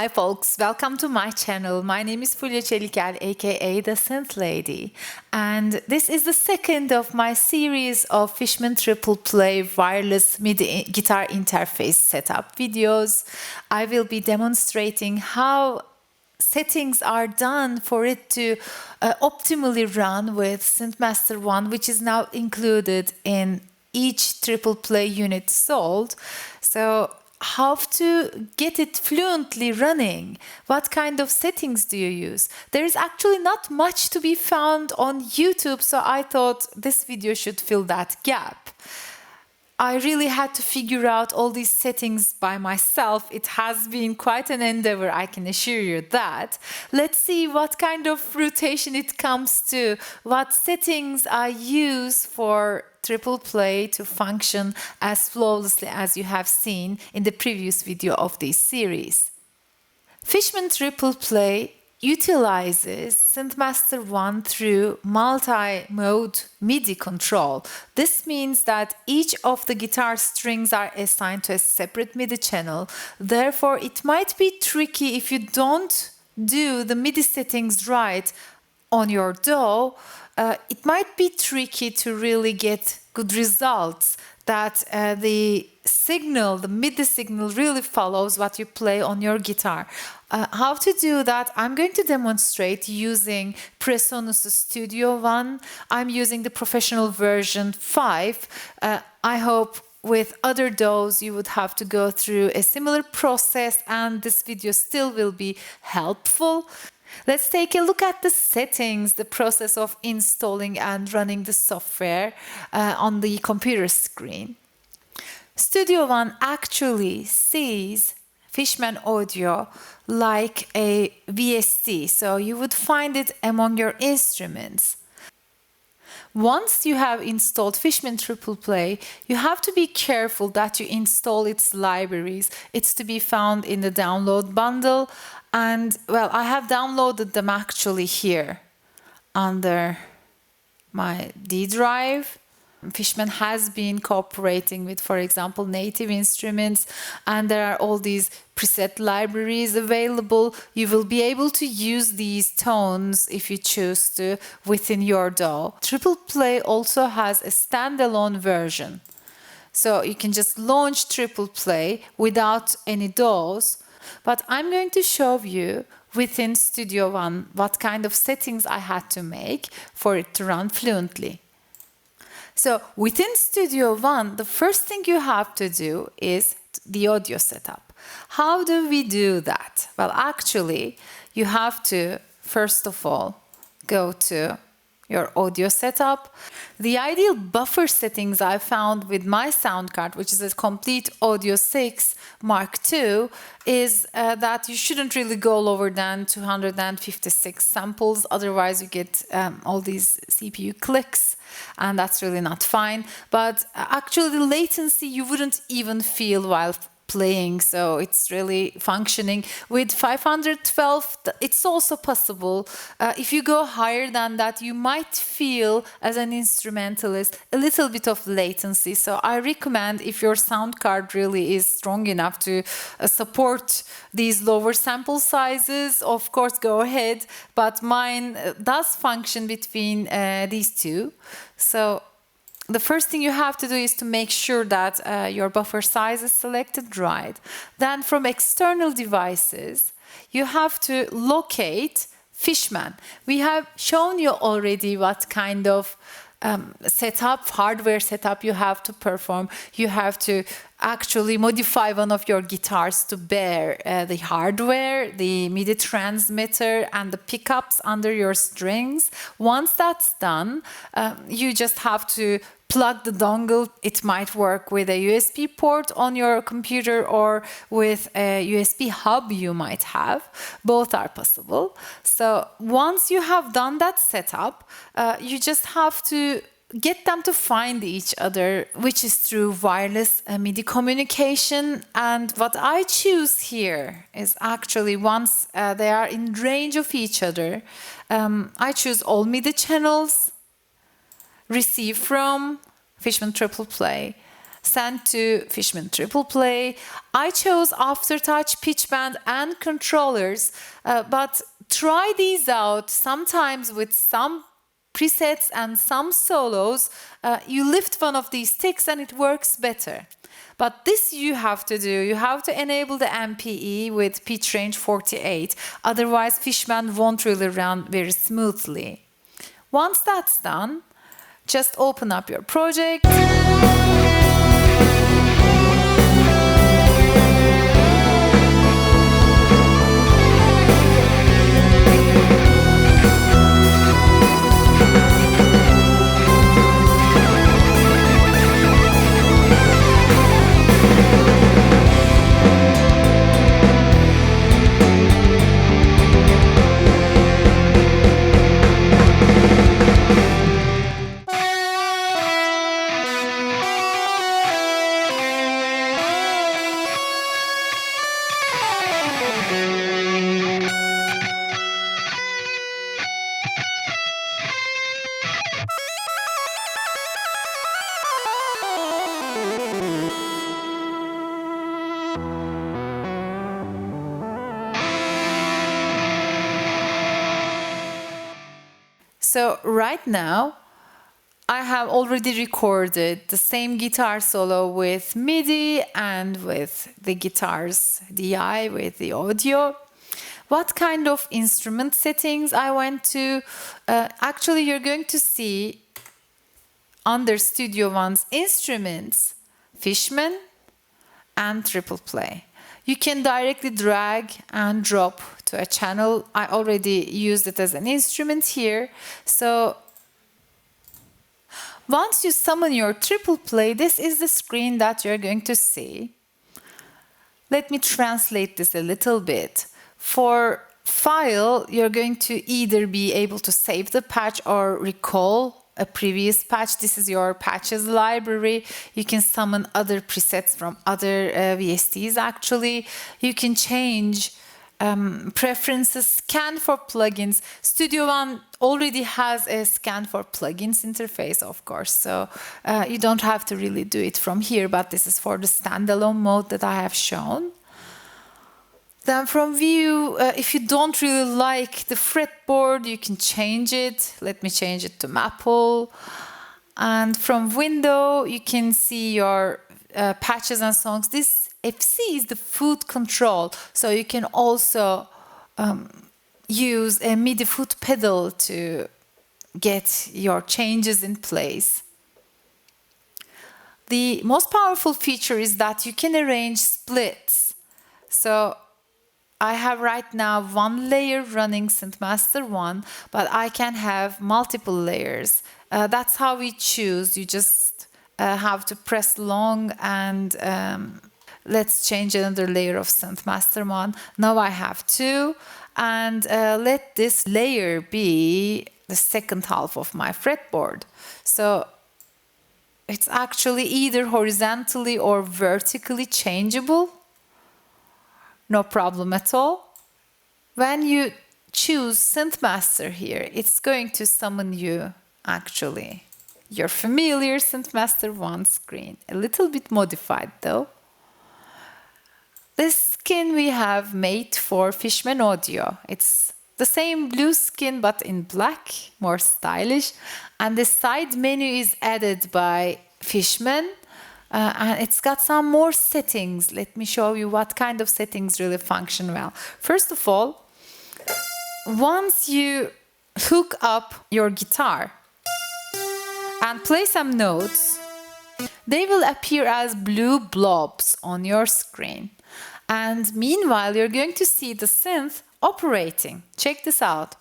Hi folks, welcome to my channel. My name is Fulya Çelikel, aka the Synth Lady, and this is the second of my series of Fishman triple play wireless MIDI guitar interface setup videos. I will be demonstrating how settings are done for it to optimally run with SynthMaster One, which is now included in each triple play unit sold. So how to get it fluently running? What kind of settings do you use? There is actually not much to be found on YouTube, so I thought this video should fill that gap. I really had to figure out all these settings by myself. It has been quite an endeavor, I can assure you that. Let's see what kind of rotation it comes to, what settings I use for triple play to function as flawlessly as you have seen in the previous video of this series. Fishman triple play utilizes SynthMaster One through multi-mode MIDI control. This means that each of the guitar strings are assigned to a separate MIDI channel. Therefore, it might be tricky if you don't do the MIDI settings right on your DAW. It might be tricky to really get good results, that the MIDI signal really follows what you play on your guitar. How to do that, I'm going to demonstrate using Presonus Studio One. I'm using the professional version 5. I hope with other DAWs you would have to go through a similar process, and this video still will be helpful. Let's take a look at the settings, the process of installing and running the software on the computer screen. Studio One actually sees Fishman audio like a VST, so you would find it among your instruments. Once you have installed Fishman triple play, you have to be careful that you install its libraries. It's to be found in the download bundle, and well, I have downloaded them actually here under my D drive. Fishman has been cooperating with, for example, native instruments, and there are all these preset libraries available. You will be able to use these tones if you choose to within your DAW. Triple play also has a standalone version, so you can just launch triple play without any DAWs. But I'm going to show you within Studio One what kind of settings I had to make for it to run fluently. So within Studio One, the first thing you have to do is the audio setup. How do we do that? Well, actually, you have to, first of all, go to your audio setup. The ideal buffer settings I found with my sound card, which is a complete Audio 6 Mark II, is that you shouldn't really go lower than 256 samples, otherwise you get all these CPU clicks, and that's really not fine. But actually the latency you wouldn't even feel while playing, so it's really functioning. With 512, it's also possible. If you go higher than that, you might feel, as an instrumentalist, a little bit of latency. So I recommend, if your sound card really is strong enough to support these lower sample sizes, of course, go ahead. But mine does function between these two. So the first thing you have to do is to make sure that your buffer size is selected right. Then from external devices, you have to locate Fishman. We have shown you already what kind of hardware setup you have to perform. You have to actually modify one of your guitars to bear the hardware, the MIDI transmitter, and the pickups under your strings. Once that's done, you just have to plug the dongle. It might work with a USB port on your computer or with a USB hub you might have. Both are possible. So once you have done that setup, you just have to get them to find each other, which is through wireless MIDI communication. And what I choose here is actually, once they are in range of each other, I choose all MIDI channels, receive from Fishman triple play, send to Fishman Triple Play. I chose Aftertouch, pitch bend, and controllers, but try these out. Sometimes with some presets and some solos, you lift one of these sticks and it works better. But this you have to do. You have to enable the MPE with pitch range 48. Otherwise, Fishman won't really run very smoothly. Once that's done, just open up your project. So right now, I have already recorded the same guitar solo with MIDI and with the guitar's DI with the audio. What kind of instrument settings I went to? Actually, you're going to see under Studio One's instruments, Fishman and Triple Play. You can directly drag and drop to a channel. I already used it as an instrument here. So once you summon your Triple Play, this is the screen that you're going to see. Let me translate this a little bit. For file, you're going to either be able to save the patch or recall a previous patch. This is your patches library. You can summon other presets from other VSTs actually. You can change preferences, scan for plugins. Studio One already has a scan for plugins interface, of course, so you don't have to really do it from here, but this is for the standalone mode that I have shown. Then from view, if you don't really like the fretboard, you can change it. Let me change it to Maple. And from window, you can see your patches and songs. This FC is the foot control, so you can also use a MIDI foot pedal to get your changes in place. The most powerful feature is that you can arrange splits. So I have right now one layer running SynthMaster One, but I can have multiple layers. That's how we choose. You just have to press long and let's change another layer of SynthMaster One. Now I have two, and let this layer be the second half of my fretboard. So it's actually either horizontally or vertically changeable. No problem at all. When you choose SynthMaster here, it's going to summon you actually your familiar SynthMaster One screen. A little bit modified though. This skin we have made for Fishman Audio. It's the same blue skin but in black, more stylish. And the side menu is added by Fishman. And it's got some more settings. Let me show you what kind of settings really function well. First of all, once you hook up your guitar and play some notes, they will appear as blue blobs on your screen. And meanwhile, you're going to see the synth operating. Check this out.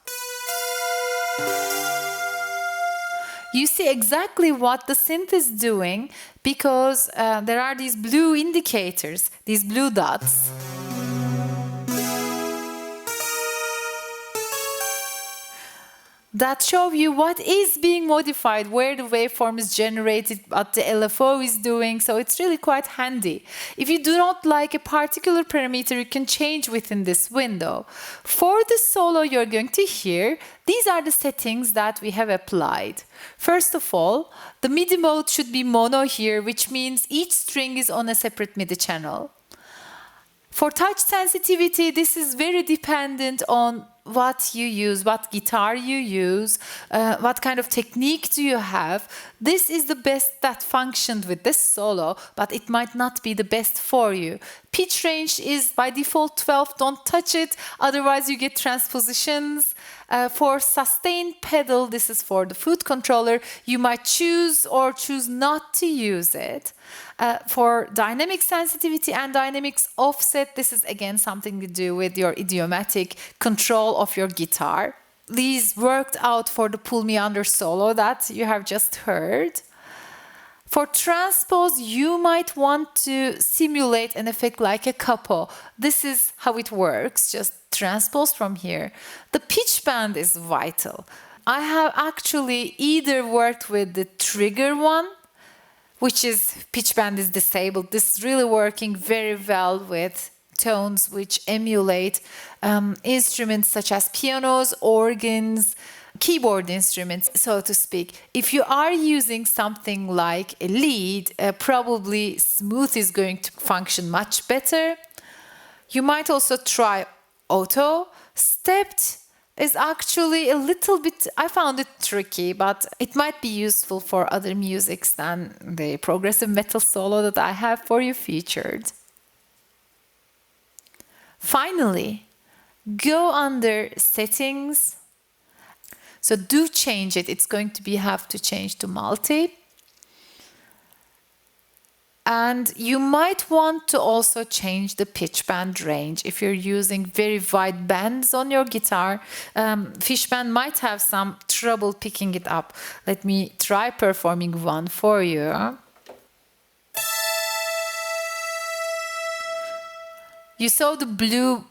You see exactly what the synth is doing because there are these blue indicators, these blue dots. that show you what is being modified, where the waveform is generated, what the LFO is doing. So it's really quite handy. If you do not like a particular parameter, you can change within this window. For the solo you're going to hear, these are the settings that we have applied. First of all, the MIDI mode should be mono here, which means each string is on a separate MIDI channel. For touch sensitivity, this is very dependent on what you use, what guitar you use, what kind of technique do you have. This is the best that functioned with this solo, but it might not be the best for you. Pitch range is by default 12, don't touch it, otherwise you get transpositions. For sustain pedal, this is for the foot controller, you might choose or choose not to use it. For dynamic sensitivity and dynamics offset, this is again something to do with your idiomatic control of your guitar. These worked out for the Pull Me Under solo that you have just heard. For transpose, you might want to simulate an effect like a capo. This is how it works, just transpose from here. The pitch bend is vital. I have actually either worked with the trigger one, which is pitch bend is disabled. This is really working very well with tones which emulate instruments such as pianos, organs, keyboard instruments, so to speak. If you are using something like a lead, probably smooth is going to function much better. You might also try auto. Stepped is actually a little bit, I found it tricky, but it might be useful for other musics than the progressive metal solo that I have for you featured. Finally, go under settings. So do change it. It's going to be have to change to multi. And you might want to also change the pitch bend range. If you're using very wide bands on your guitar, Fishman might have some trouble picking it up. Let me try performing one for you. You saw the blue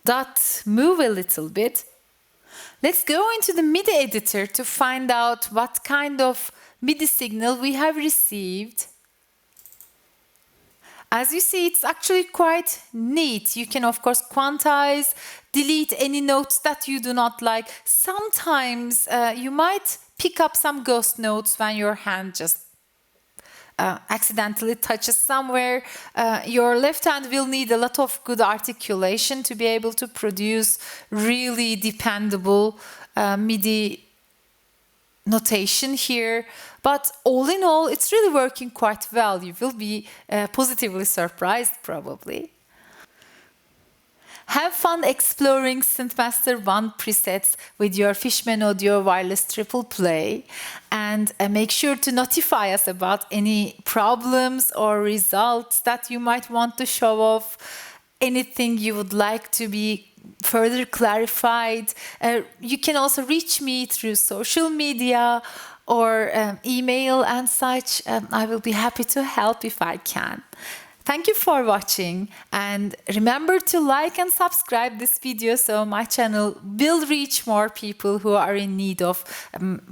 dot move a little bit. Let's go into the MIDI editor to find out what kind of MIDI signal we have received. As you see, it's actually quite neat. You can, of course, quantize, delete any notes that you do not like. Sometimes you might pick up some ghost notes when your hand just accidentally touches somewhere. Your left hand will need a lot of good articulation to be able to produce really dependable MIDI notation here. But all in all, it's really working quite well. You will be positively surprised probably. Have fun exploring SynthMaster One presets with your Fishman Audio wireless triple play, and make sure to notify us about any problems or results that you might want to show off, anything you would like to be further clarified. You can also reach me through social media or email and such. I will be happy to help if I can. Thank you for watching, and remember to like and subscribe this video so my channel will reach more people who are in need of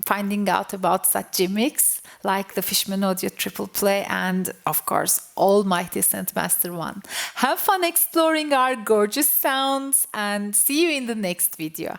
finding out about such gimmicks like the Fishman Audio Triple Play and, of course, almighty SynthMaster One. Have fun exploring our gorgeous sounds and see you in the next video.